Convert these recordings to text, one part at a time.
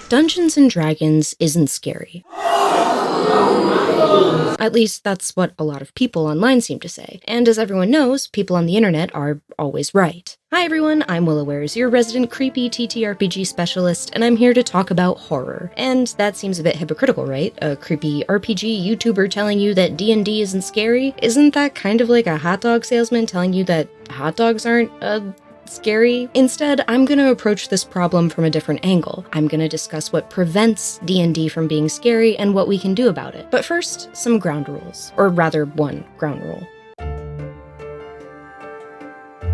Dungeons and Dragons isn't scary. At least that's what a lot of people online seem to say. And as everyone knows, people on the internet are always right. Hi everyone, I'm Willow, your resident creepy TTRPG specialist, and I'm here to talk about horror. And that seems a bit hypocritical, right? A creepy RPG YouTuber telling you that D&D isn't scary? Isn't that kind of like a hot dog salesman telling you that hot dogs aren't, scary? Instead, I'm gonna approach this problem from a different angle. I'm gonna discuss what prevents D&D from being scary and what we can do about it. But first, some ground rules. Or rather, one ground rule.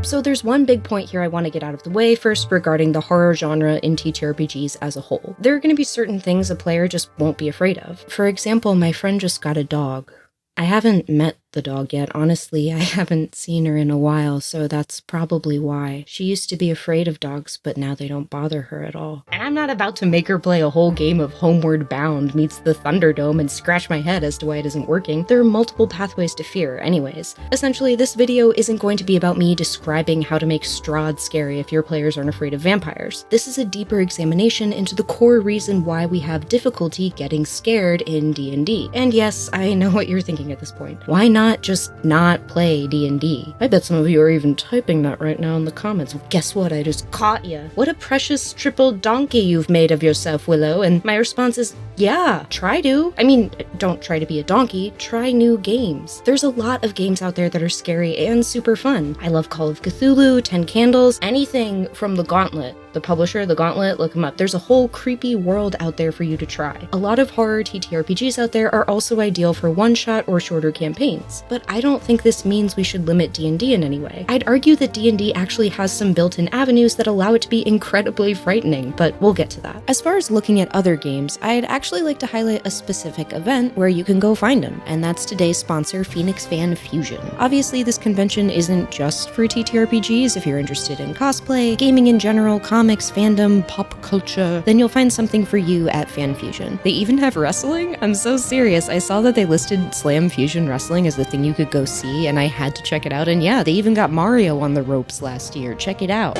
So there's one big point here I want to get out of the way first regarding the horror genre in TTRPGs as a whole. There are going to be certain things a player just won't be afraid of. For example, my friend just got a dog. I haven't met the dog yet. Honestly, I haven't seen her in a while, so that's probably why. She used to be afraid of dogs, but now they don't bother her at all. And I'm not about to make her play a whole game of Homeward Bound meets the Thunderdome and scratch my head as to why it isn't working. There are multiple pathways to fear anyways. Essentially, this video isn't going to be about me describing how to make Strahd scary if your players aren't afraid of vampires. This is a deeper examination into the core reason why we have difficulty getting scared in D&D. And yes, I know what you're thinking at this point. Why not just not play D&D? I bet some of you are even typing that right now in the comments. Well, guess what? I just caught ya. What a precious triple donkey you've made of yourself, Willow. And my response is, yeah, try to. I mean, don't try to be a donkey, try new games. There's a lot of games out there that are scary and super fun. I love Call of Cthulhu, 10 Candles, anything from The Gauntlet. The publisher, The Gauntlet, look them up. There's a whole creepy world out there for you to try. A lot of horror TTRPGs out there are also ideal for one-shot or shorter campaigns, but I don't think this means we should limit D&D in any way. I'd argue that D&D actually has some built-in avenues that allow it to be incredibly frightening, but we'll get to that. As far as looking at other games, I'd actually like to highlight a specific event where you can go find them, and that's today's sponsor, Phoenix Fan Fusion. Obviously, this convention isn't just for TTRPGs. If you're interested in cosplay, gaming in general, comics, fandom, pop culture, then you'll find something for you at Fan Fusion. They even have wrestling? I'm so serious. I saw that they listed Slam Fusion Wrestling as the thing you could go see, and I had to check it out, and yeah, they even got Mario on the ropes last year. Check it out.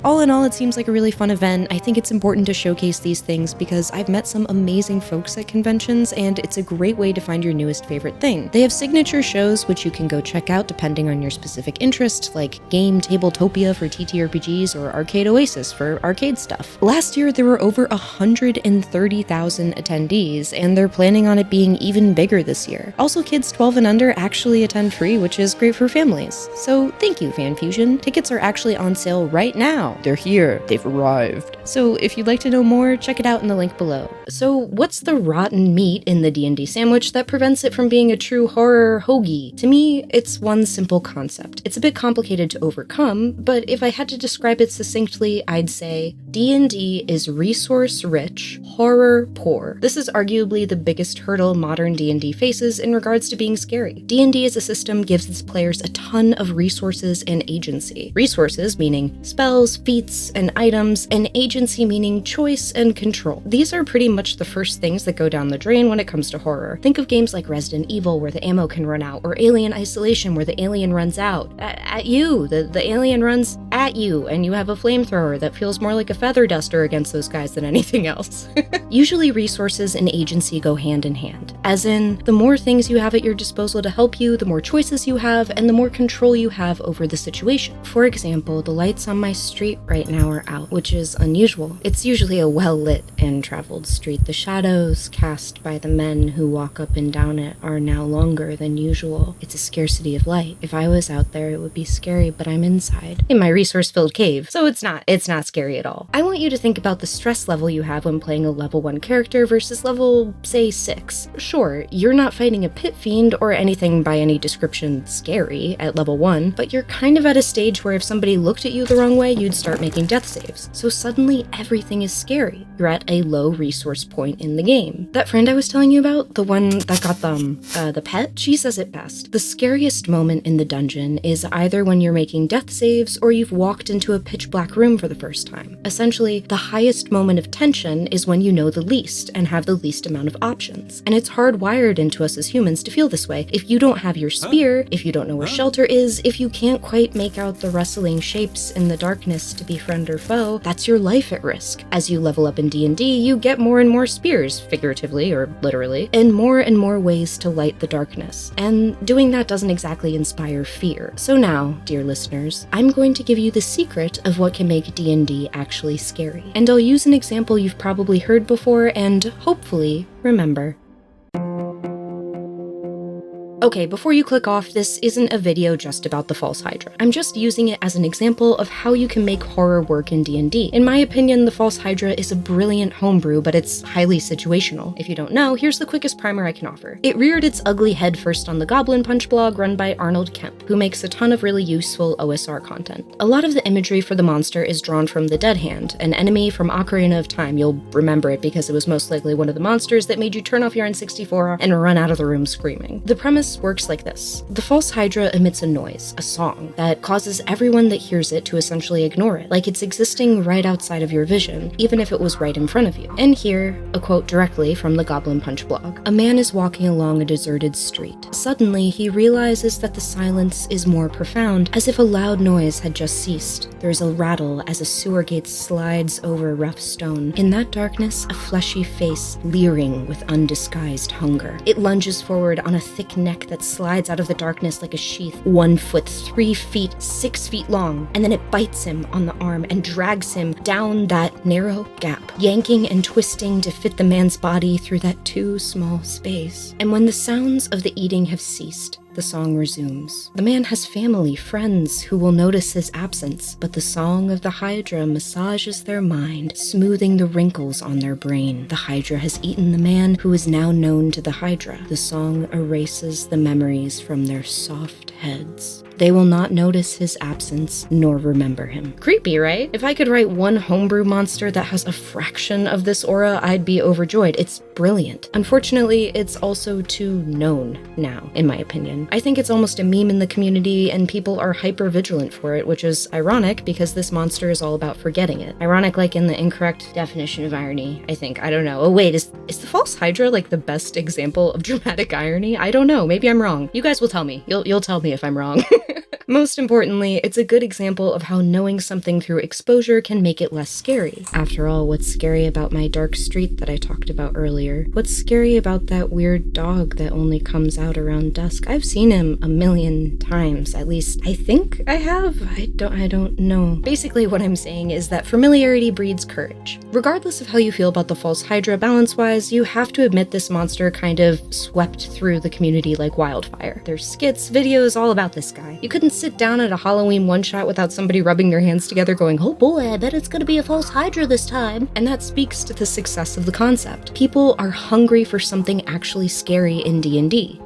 All in all, it seems like a really fun event. I think it's important to showcase these things because I've met some amazing folks at conventions, and it's a great way to find your newest favorite thing. They have signature shows which you can go check out depending on your specific interest, like Game Tabletopia for TTRPGs or Arcade Oasis for arcade stuff. Last year, there were over 130,000 attendees, and they're planning on it being even bigger this year. Also, kids 12 and under actually attend free, which is great for families. So thank you, Fan Fusion. Tickets are actually on sale right now. They're here. They've arrived. So if you'd like to know more, check it out in the link below. So what's the rotten meat in the D&D sandwich that prevents it from being a true horror hoagie? To me, it's one simple concept. It's a bit complicated to overcome, but if I had to describe it succinctly, I'd say D&D is resource-rich, horror-poor. This is arguably the biggest hurdle modern D&D faces in regards to being scary. D&D as a system gives its players a ton of resources and agency. Resources meaning spells, feats, and items, and agency meaning choice and control. These are pretty much the first things that go down the drain when it comes to horror. Think of games like Resident Evil where the ammo can run out, or Alien Isolation where the alien runs out. At you! The alien runs at you, and you have a flamethrower that feels more like a feather duster against those guys than anything else. Usually resources and agency go hand in hand. As in, the more things you have at your disposal to help you, the more choices you have, and the more control you have over the situation. For example, the lights on my street right now are out, which is unusual. It's usually a well-lit and traveled street. The shadows cast by the men who walk up and down it are now longer than usual. It's a scarcity of light. If I was out there, it would be scary, but I'm inside in my resource-filled cave, so it's not scary at all. I want you to think about the stress level you have when playing a level 1 character versus level, say, 6. Sure, you're not fighting a pit fiend or anything by any description scary at level 1, but you're kind of at a stage where if somebody looked at you the wrong way, you'd start start making death saves. So suddenly everything is scary. You're at a low resource point in the game. That friend I was telling you about, the one that got the pet, she says it best. The scariest moment in the dungeon is either when you're making death saves or you've walked into a pitch black room for the first time. Essentially, the highest moment of tension is when you know the least and have the least amount of options. And it's hardwired into us as humans to feel this way. If you don't have your spear, if you don't know where shelter is, if you can't quite make out the wrestling shapes in the darkness to be friend or foe, that's your life at risk. As you level up in D&D, you get more and more spears, figuratively or literally, and more ways to light the darkness. And doing that doesn't exactly inspire fear. So now, dear listeners, I'm going to give you the secret of what can make D&D actually scary. And I'll use an example you've probably heard before and hopefully remember. Okay, before you click off, this isn't a video just about the False Hydra. I'm just using it as an example of how you can make horror work in D&D. In my opinion, the False Hydra is a brilliant homebrew, but it's highly situational. If you don't know, here's the quickest primer I can offer. It reared its ugly head first on the Goblin Punch blog run by Arnold Kemp, who makes a ton of really useful OSR content. A lot of the imagery for the monster is drawn from the Dead Hand, an enemy from Ocarina of Time. You'll remember it because it was most likely one of the monsters that made you turn off your N64 and run out of the room screaming. The premise works like this. The False Hydra emits a noise, a song, that causes everyone that hears it to essentially ignore it, like it's existing right outside of your vision, even if it was right in front of you. And here, a quote directly from the Goblin Punch blog. A man is walking along a deserted street. Suddenly, he realizes that the silence is more profound, as if a loud noise had just ceased. There's a rattle as a sewer gate slides over rough stone. In that darkness, a fleshy face leering with undisguised hunger. It lunges forward on a thick neck that slides out of the darkness like a sheath, 1 foot, 3 feet, 6 feet long, and then it bites him on the arm and drags him down that narrow gap, yanking and twisting to fit the man's body through that too small space. And when the sounds of the eating have ceased, the song resumes. The man has family, friends who will notice his absence, but the song of the Hydra massages their mind, smoothing the wrinkles on their brain. The Hydra has eaten the man who is now known to the Hydra. The song erases the memories from their soft heads. They will not notice his absence nor remember him. Creepy, right? If I could write one homebrew monster that has a fraction of this aura, I'd be overjoyed. It's brilliant. Unfortunately, it's also too known now, in my opinion. I think it's almost a meme in the community and people are hyper vigilant for it, which is ironic because this monster is all about forgetting it. Ironic like in the incorrect definition of irony, I think. I don't know. Oh wait, is the False Hydra like the best example of dramatic irony? I don't know. Maybe I'm wrong. You guys will tell me. You'll tell me if I'm wrong. Most importantly, it's a good example of how knowing something through exposure can make it less scary. After all, what's scary about my dark street that I talked about earlier? What's scary about that weird dog that only comes out around dusk? I've seen him a million times, at least I think I have. I don't know. Basically what I'm saying is that familiarity breeds courage. Regardless of how you feel about the False Hydra balance-wise, you have to admit this monster kind of swept through the community like wildfire. There's skits, videos, all about this guy. You couldn't sit down at a Halloween one-shot without somebody rubbing their hands together going, oh boy, I bet it's gonna be a False Hydra this time. And that speaks to the success of the concept. People are hungry for something actually scary in D&D.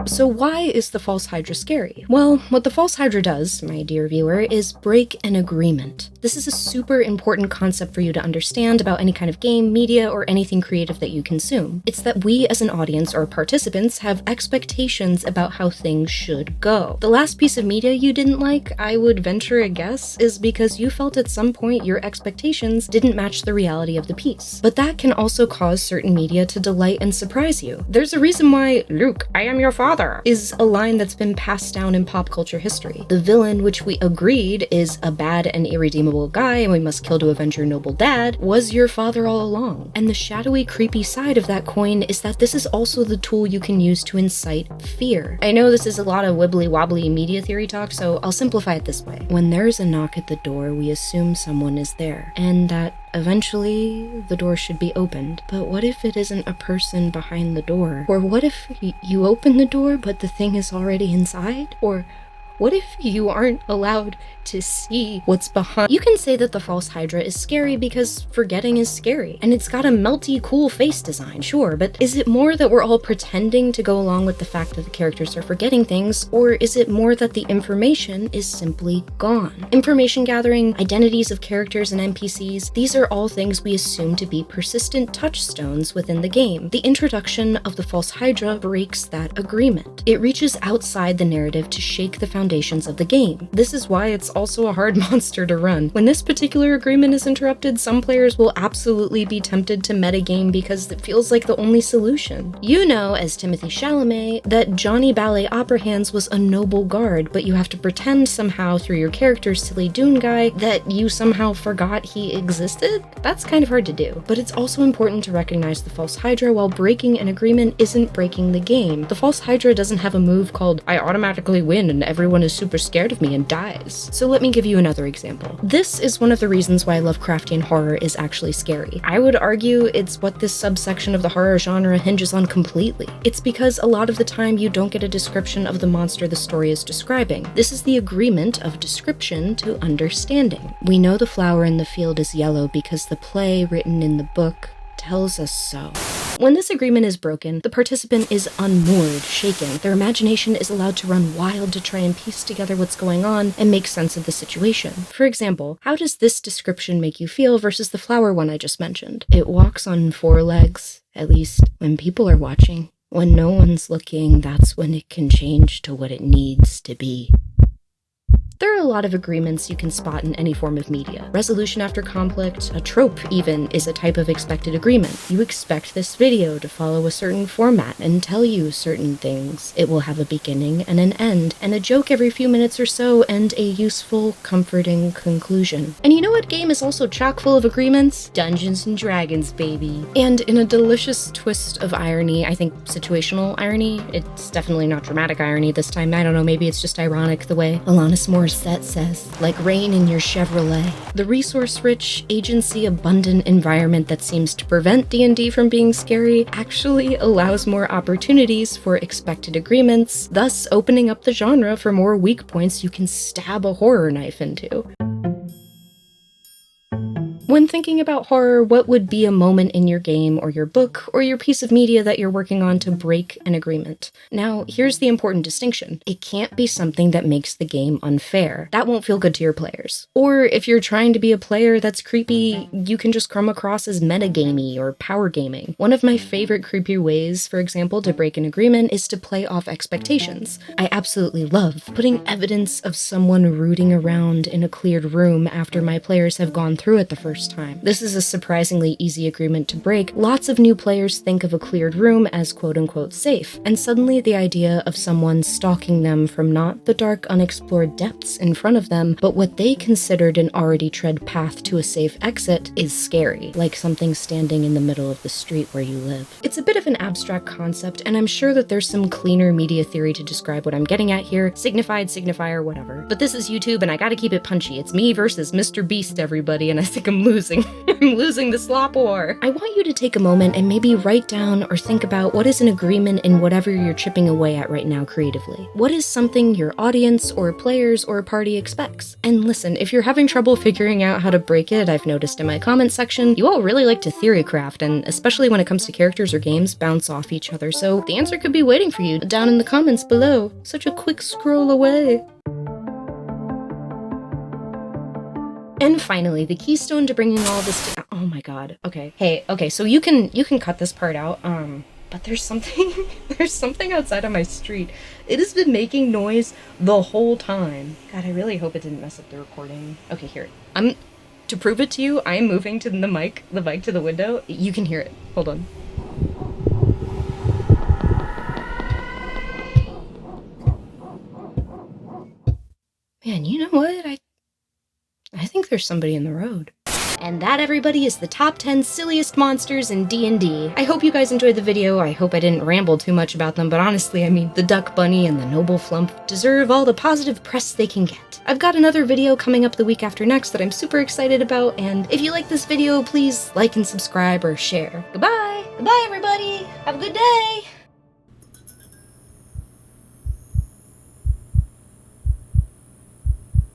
So why is the False Hydra scary? Well, what the False Hydra does, my dear viewer, is break an agreement. This is a super important concept for you to understand about any kind of game, media, or anything creative that you consume. It's that we as an audience or participants have expectations about how things should go. The last piece of media you didn't like, I would venture a guess, is because you felt at some point your expectations didn't match the reality of the piece. But that can also cause certain media to delight and surprise you. There's a reason why, Luke, I am your father, is a line that's been passed down in pop culture history. The villain, which we agreed is a bad and irredeemable guy and we must kill to avenge your noble dad, was your father all along. And the shadowy, creepy side of that coin is that this is also the tool you can use to incite fear. I know this is a lot of wibbly-wobbly media theory talk, so I'll simplify it this way. When there's a knock at the door, we assume someone is there, and that eventually the door should be opened. But what if it isn't a person behind the door? Or what if you open the door but the thing is already inside? Or What if you aren't allowed to see what's behind? You can say that the False Hydra is scary because forgetting is scary, and it's got a melty, cool face design, sure, but is it more that we're all pretending to go along with the fact that the characters are forgetting things, or is it more that the information is simply gone? Information gathering, identities of characters and NPCs, these are all things we assume to be persistent touchstones within the game. The introduction of the False Hydra breaks that agreement. It reaches outside the narrative to shake the foundations of the game. This is why it's also a hard monster to run. When this particular agreement is interrupted, some players will absolutely be tempted to metagame because it feels like the only solution. You know, as Timothy Chalamet, that Johnny Ballet Opera Hands was a noble guard, but you have to pretend somehow through your character's silly Dune guy that you somehow forgot he existed? That's kind of hard to do. But it's also important to recognize the False Hydra while breaking an agreement isn't breaking the game. The False Hydra doesn't have a move called I automatically win and everyone is super scared of me and dies. So let me give you another example. This is one of the reasons why Lovecraftian horror is actually scary. I would argue it's what this subsection of the horror genre hinges on completely. It's because a lot of the time you don't get a description of the monster the story is describing. This is the agreement of description to understanding. We know the flower in the field is yellow because the play written in the book tells us so. When this agreement is broken, the participant is unmoored, shaken. Their imagination is allowed to run wild to try and piece together what's going on and make sense of the situation. For example, how does this description make you feel versus the flower one I just mentioned? It walks on four legs, at least when people are watching. When no one's looking, that's when it can change to what it needs to be. There are a lot of agreements you can spot in any form of media. Resolution after conflict, a trope even, is a type of expected agreement. You expect this video to follow a certain format and tell you certain things. It will have a beginning and an end, and a joke every few minutes or so, and a useful, comforting conclusion. And you know what game is also chock full of agreements? Dungeons and Dragons, baby. And in a delicious twist of irony, I think situational irony, it's definitely not dramatic irony this time, I don't know, maybe it's just ironic the way Alanis Morissette says, like rain in your Chevrolet. The resource-rich, agency-abundant environment that seems to prevent D&D from being scary actually allows more opportunities for expected agreements, thus opening up the genre for more weak points you can stab a horror knife into. When thinking about horror, what would be a moment in your game or your book or your piece of media that you're working on to break an agreement? Now, here's the important distinction. It can't be something that makes the game unfair. That won't feel good to your players. Or if you're trying to be a player that's creepy, you can just come across as metagamey or power gaming. One of my favorite creepy ways, for example, to break an agreement is to play off expectations. I absolutely love putting evidence of someone rooting around in a cleared room after my players have gone through it the first time. This is a surprisingly easy agreement to break. Lots of new players think of a cleared room as quote-unquote safe, and suddenly the idea of someone stalking them from not the dark unexplored depths in front of them, but what they considered an already tread path to a safe exit is scary, like something standing in the middle of the street where you live. It's a bit of an abstract concept, and I'm sure that there's some cleaner media theory to describe what I'm getting at here, signified, signifier, whatever. But this is YouTube, and I gotta keep it punchy. It's me versus Mr. Beast, everybody, and I think I'm losing. I'm losing the slop war. I want you to take a moment and maybe write down or think about what is an agreement in whatever you're chipping away at right now creatively. What is something your audience or players or party expects? And listen, if you're having trouble figuring out how to break it, I've noticed in my comment section, you all really like to theory craft, and especially when it comes to characters or games, bounce off each other, so the answer could be waiting for you down in the comments below. Such a quick scroll away. And finally, the keystone to bringing all this to— oh my god, okay. Hey, okay, so you can cut this part out, but there's something outside on my street. It has been making noise the whole time. God, I really hope it didn't mess up the recording. Okay, here. To prove it to you, I am moving to the mic to the window. You can hear it. Hold on. Man, you know what? I think there's somebody in the road. And that, everybody, is the top 10 silliest monsters in D&D. I hope you guys enjoyed the video. I hope I didn't ramble too much about them, but honestly, I mean, the Duck Bunny and the Noble Flump deserve all the positive press they can get. I've got another video coming up the week after next that I'm super excited about, and if you like this video, please like and subscribe or share. Goodbye! Goodbye, everybody! Have a good day!